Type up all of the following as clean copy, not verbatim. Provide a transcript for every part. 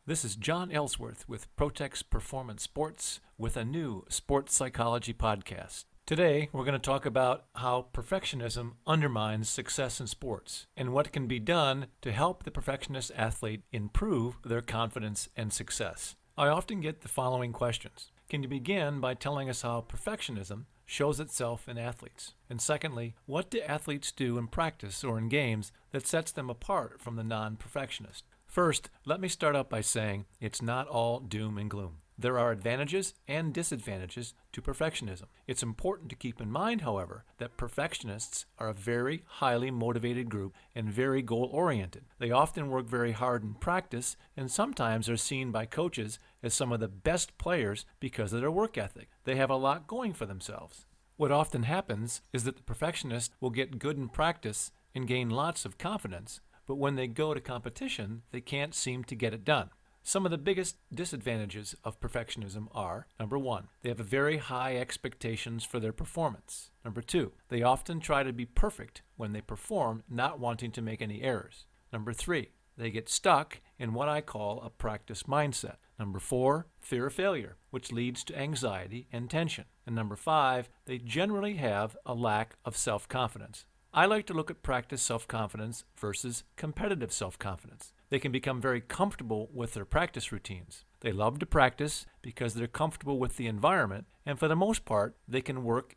This is John Ellsworth with Protex Performance Sports with a new sports psychology podcast. Today, we're going to talk about how perfectionism undermines success in sports and what can be done to help the perfectionist athlete improve their confidence and success. I often get the following questions. Can you begin by telling us how perfectionism shows itself in athletes? And secondly, what do athletes do in practice or in games that sets them apart from the non-perfectionist? First, let me start out by saying it's not all doom and gloom. There are advantages and disadvantages to perfectionism. It's important to keep in mind, however, that perfectionists are a very highly motivated group and very goal-oriented. They often work very hard in practice and sometimes are seen by coaches as some of the best players because of their work ethic. They have a lot going for themselves. What often happens is that the perfectionist will get good in practice and gain lots of confidence, but when they go to competition, they can't seem to get it done. Some of the biggest disadvantages of perfectionism are, number one, they have a very high expectations for their performance. Number two, they often try to be perfect when they perform, not wanting to make any errors. Number three, they get stuck in what I call a practice mindset. Number four, fear of failure, which leads to anxiety and tension. And number five, they generally have a lack of self-confidence. I like to look at practice self-confidence versus competitive self-confidence. They can become very comfortable with their practice routines. They love to practice because they're comfortable with the environment, and for the most part, they can work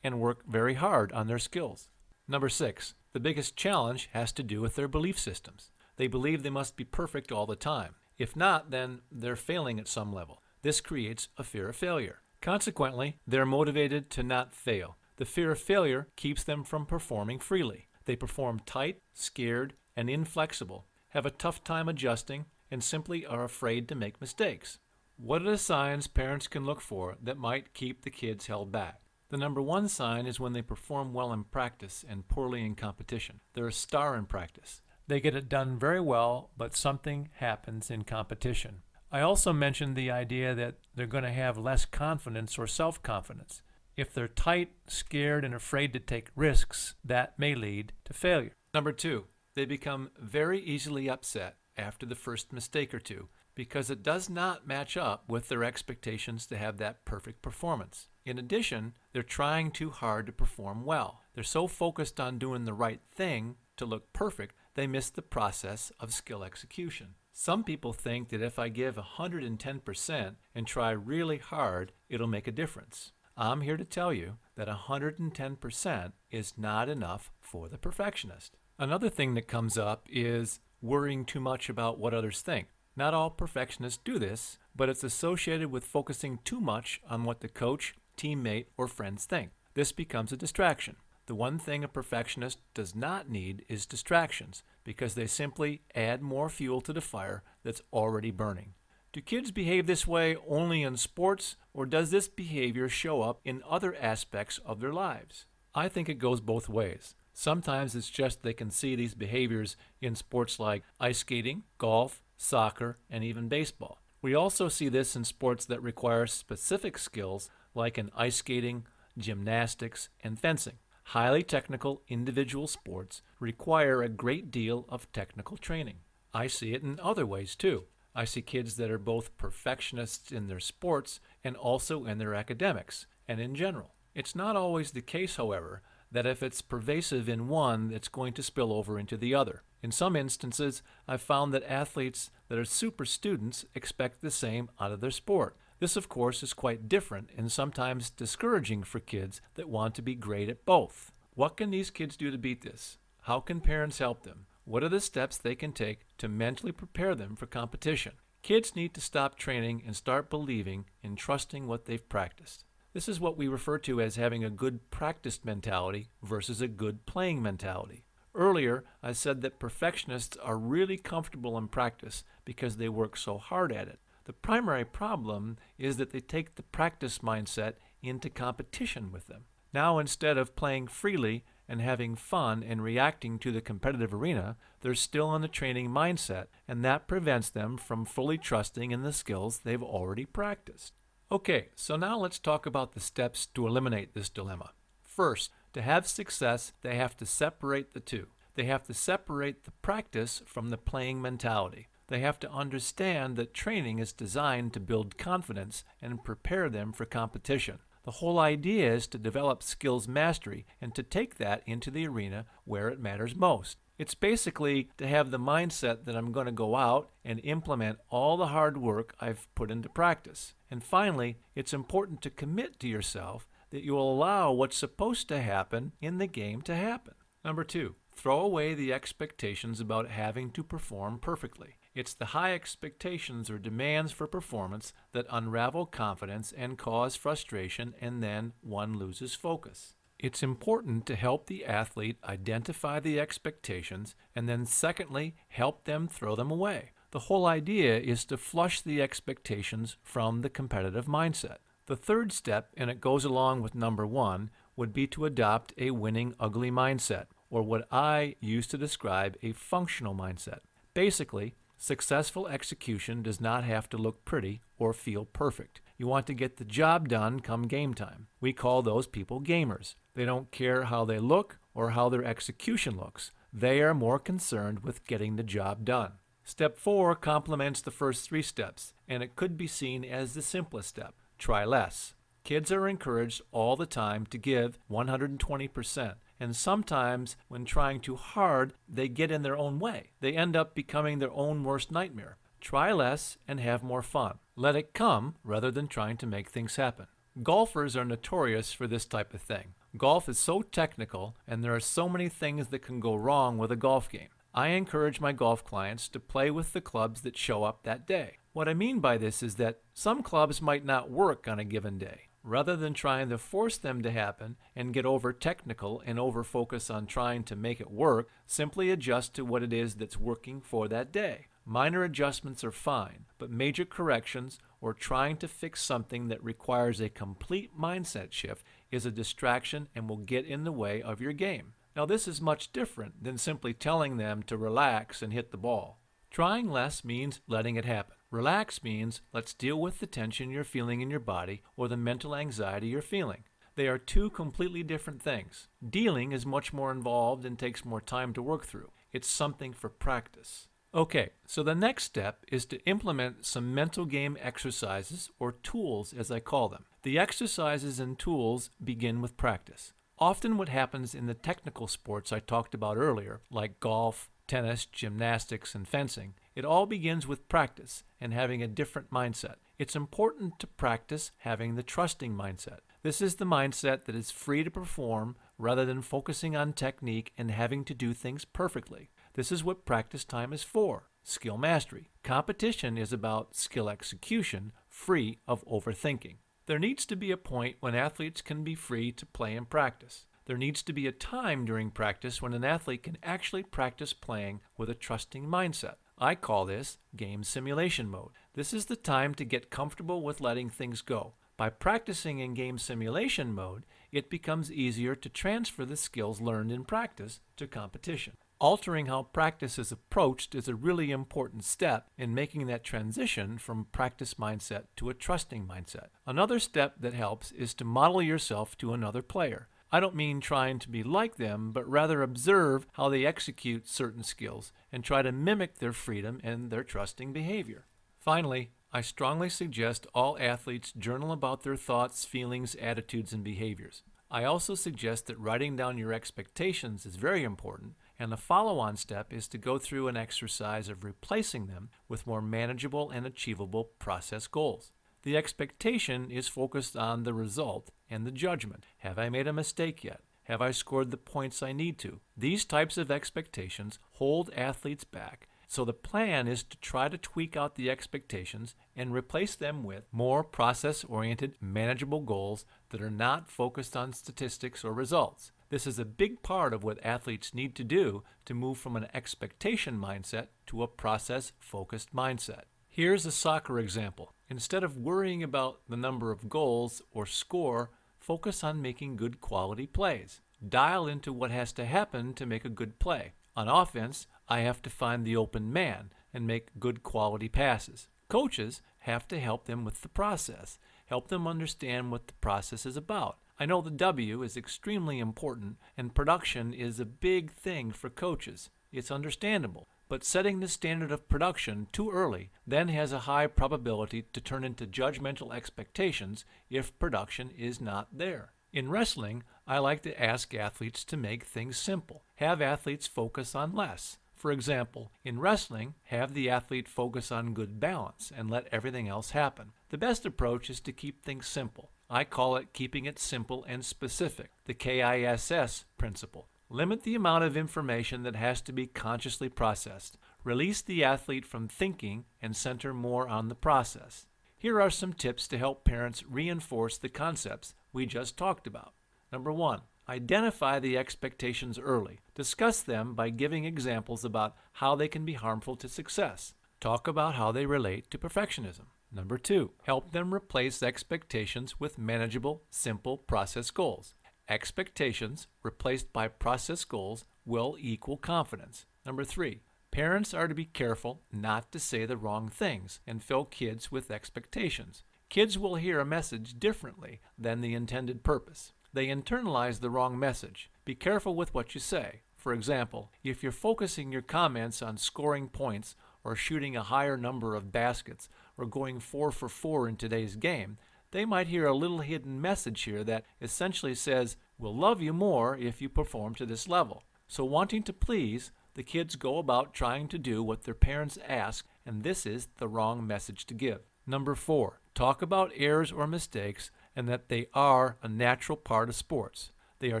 very hard on their skills. Number six, the biggest challenge has to do with their belief systems. They believe they must be perfect all the time. If not, then they're failing at some level. This creates a fear of failure. Consequently, they're motivated to not fail. The fear of failure keeps them from performing freely. They perform tight, scared, and inflexible, have a tough time adjusting, and simply are afraid to make mistakes. What are the signs parents can look for that might keep the kids held back? The number one sign is when they perform well in practice and poorly in competition. They're a star in practice. They get it done very well, but something happens in competition. I also mentioned the idea that they're going to have less confidence or self-confidence. If they're tight, scared, and afraid to take risks, that may lead to failure. Number two, they become very easily upset after the first mistake or two because it does not match up with their expectations to have that perfect performance. In addition, they're trying too hard to perform well. They're so focused on doing the right thing to look perfect, they miss the process of skill execution. Some people think that if I give 110% and try really hard, it'll make a difference. I'm here to tell you that 110% is not enough for the perfectionist. Another thing that comes up is worrying too much about what others think. Not all perfectionists do this, but it's associated with focusing too much on what the coach, teammate, or friends think. This becomes a distraction. The one thing a perfectionist does not need is distractions, because they simply add more fuel to the fire that's already burning. Do kids behave this way only in sports, or does this behavior show up in other aspects of their lives? I think it goes both ways. Sometimes it's just they can see these behaviors in sports like ice skating, golf, soccer, and even baseball. We also see this in sports that require specific skills like in ice skating, gymnastics, and fencing. Highly technical individual sports require a great deal of technical training. I see it in other ways too. I see kids that are both perfectionists in their sports and also in their academics and in general. It's not always the case, however, that if it's pervasive in one, it's going to spill over into the other. In some instances, I've found that athletes that are super students expect the same out of their sport. This, of course, is quite different and sometimes discouraging for kids that want to be great at both. What can these kids do to beat this? How can parents help them? What are the steps they can take to mentally prepare them for competition? Kids need to stop training and start believing and trusting what they've practiced. This is what we refer to as having a good practiced mentality versus a good playing mentality. Earlier, I said that perfectionists are really comfortable in practice because they work so hard at it. The primary problem is that they take the practice mindset into competition with them. Now, instead of playing freely and having fun and reacting to the competitive arena, they're still in the training mindset, and that prevents them from fully trusting in the skills they've already practiced. Okay, so now let's talk about the steps to eliminate this dilemma. First, to have success, they have to separate the two. They have to separate the practice from the playing mentality. They have to understand that training is designed to build confidence and prepare them for competition. The whole idea is to develop skills mastery and to take that into the arena where it matters most. It's basically to have the mindset that I'm going to go out and implement all the hard work I've put into practice. And finally, it's important to commit to yourself that you will allow what's supposed to happen in the game to happen. Number 2, throw away the expectations about having to perform perfectly. It's the high expectations or demands for performance that unravel confidence and cause frustration, and then one loses focus. It's important to help the athlete identify the expectations and then secondly, help them throw them away. The whole idea is to flush the expectations from the competitive mindset. The third step, and it goes along with number 1, would be to adopt a winning ugly mindset, or what I use to describe a functional mindset. Basically, successful execution does not have to look pretty or feel perfect. You want to get the job done come game time. We call those people gamers. They don't care how they look or how their execution looks. They are more concerned with getting the job done. Step 4 complements the first 3 steps, and it could be seen as the simplest step. Try less. Kids are encouraged all the time to give 120%. And sometimes, when trying too hard, they get in their own way. They end up becoming their own worst nightmare. Try less and have more fun. Let it come rather than trying to make things happen. Golfers are notorious for this type of thing. Golf is so technical, and there are so many things that can go wrong with a golf game. I encourage my golf clients to play with the clubs that show up that day. What I mean by this is that some clubs might not work on a given day. Rather than trying to force them to happen and get over technical and over focus on trying to make it work, simply adjust to what it is that's working for that day. Minor adjustments are fine, but major corrections or trying to fix something that requires a complete mindset shift is a distraction and will get in the way of your game. Now, this is much different than simply telling them to relax and hit the ball. Trying less means letting it happen. Relax means let's deal with the tension you're feeling in your body or the mental anxiety you're feeling. They are two completely different things. Dealing is much more involved and takes more time to work through. It's something for practice. Okay, so the next step is to implement some mental game exercises, or tools as I call them. The exercises and tools begin with practice. Often what happens in the technical sports I talked about earlier, like golf, tennis, gymnastics, and fencing, it all begins with practice and having a different mindset. It's important to practice having the trusting mindset. This is the mindset that is free to perform rather than focusing on technique and having to do things perfectly. This is what practice time is for, skill mastery. Competition is about skill execution, free of overthinking. There needs to be a point when athletes can be free to play and practice. There needs to be a time during practice when an athlete can actually practice playing with a trusting mindset. I call this game simulation mode. This is the time to get comfortable with letting things go. By practicing in game simulation mode, it becomes easier to transfer the skills learned in practice to competition. Altering how practice is approached is a really important step in making that transition from practice mindset to a trusting mindset. Another step that helps is to model yourself to another player. I don't mean trying to be like them, but rather observe how they execute certain skills and try to mimic their freedom and their trusting behavior. Finally, I strongly suggest all athletes journal about their thoughts, feelings, attitudes, and behaviors. I also suggest that writing down your expectations is very important, and the follow-on step is to go through an exercise of replacing them with more manageable and achievable process goals. The expectation is focused on the result and the judgment. Have I made a mistake yet? Have I scored the points I need to? These types of expectations hold athletes back, so the plan is to try to tweak out the expectations and replace them with more process-oriented, manageable goals that are not focused on statistics or results. This is a big part of what athletes need to do to move from an expectation mindset to a process-focused mindset. Here's a soccer example. Instead of worrying about the number of goals or score, focus on making good quality plays. Dial into what has to happen to make a good play. On offense, I have to find the open man and make good quality passes. Coaches have to help them with the process, help them understand what the process is about. I know the W is extremely important, and production is a big thing for coaches. It's understandable. but setting the standard of production too early then has a high probability to turn into judgmental expectations if production is not there. In wrestling, I like to ask athletes to make things simple. Have athletes focus on less. For example, in wrestling, have the athlete focus on good balance and let everything else happen. The best approach is to keep things simple. I call it keeping it simple and specific, the KISS principle. Limit the amount of information that has to be consciously processed. Release the athlete from thinking and center more on the process. Here are some tips to help parents reinforce the concepts we just talked about. Number 1. Identify the expectations early. Discuss them by giving examples about how they can be harmful to success. Talk about how they relate to perfectionism. Number 2. Help them replace expectations with manageable, simple process goals. Expectations replaced by process goals will equal confidence. Number 3. Parents are to be careful not to say the wrong things and fill kids with expectations. Kids will hear a message differently than the intended purpose. They internalize the wrong message. Be careful with what you say. For example, if you're focusing your comments on scoring points or shooting a higher number of baskets or going 4 for 4 in today's game, they might hear a little hidden message here that essentially says, "We'll love you more if you perform to this level." So wanting to please, the kids go about trying to do what their parents ask, and this is the wrong message to give. Number 4, talk about errors or mistakes and that they are a natural part of sports. They are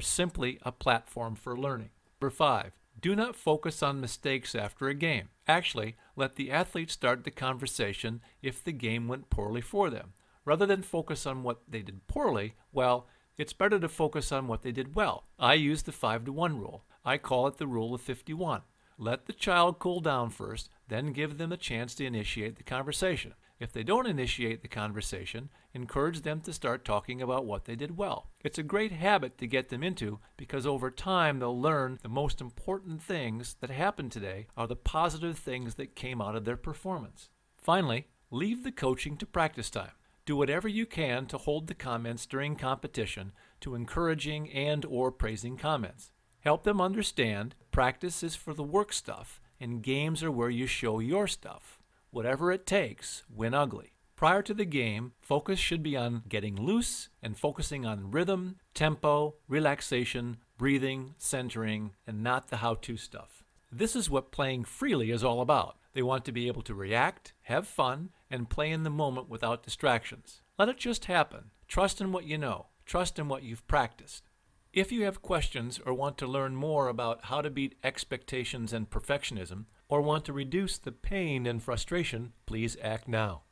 simply a platform for learning. Number 5, do not focus on mistakes after a game. Actually, let the athlete start the conversation if the game went poorly for them. Rather than focus on what they did poorly, well, it's better to focus on what they did well. I use the 5-to-1 rule. I call it the rule of 51. Let the child cool down first, then give them a chance to initiate the conversation. If they don't initiate the conversation, encourage them to start talking about what they did well. It's a great habit to get them into because over time they'll learn the most important things that happen today are the positive things that came out of their performance. Finally, leave the coaching to practice time. Do whatever you can to hold the comments during competition to encouraging and/or praising comments. Help them understand practice is for the work stuff and games are where you show your stuff. Whatever it takes, win ugly. Prior to the game, focus should be on getting loose and focusing on rhythm, tempo, relaxation, breathing, centering, and not the how-to stuff. This is what playing freely is all about. They want to be able to react, have fun, and play in the moment without distractions. Let it just happen. Trust in what you know. Trust in what you've practiced. If you have questions or want to learn more about how to beat expectations and perfectionism, or want to reduce the pain and frustration, please act now.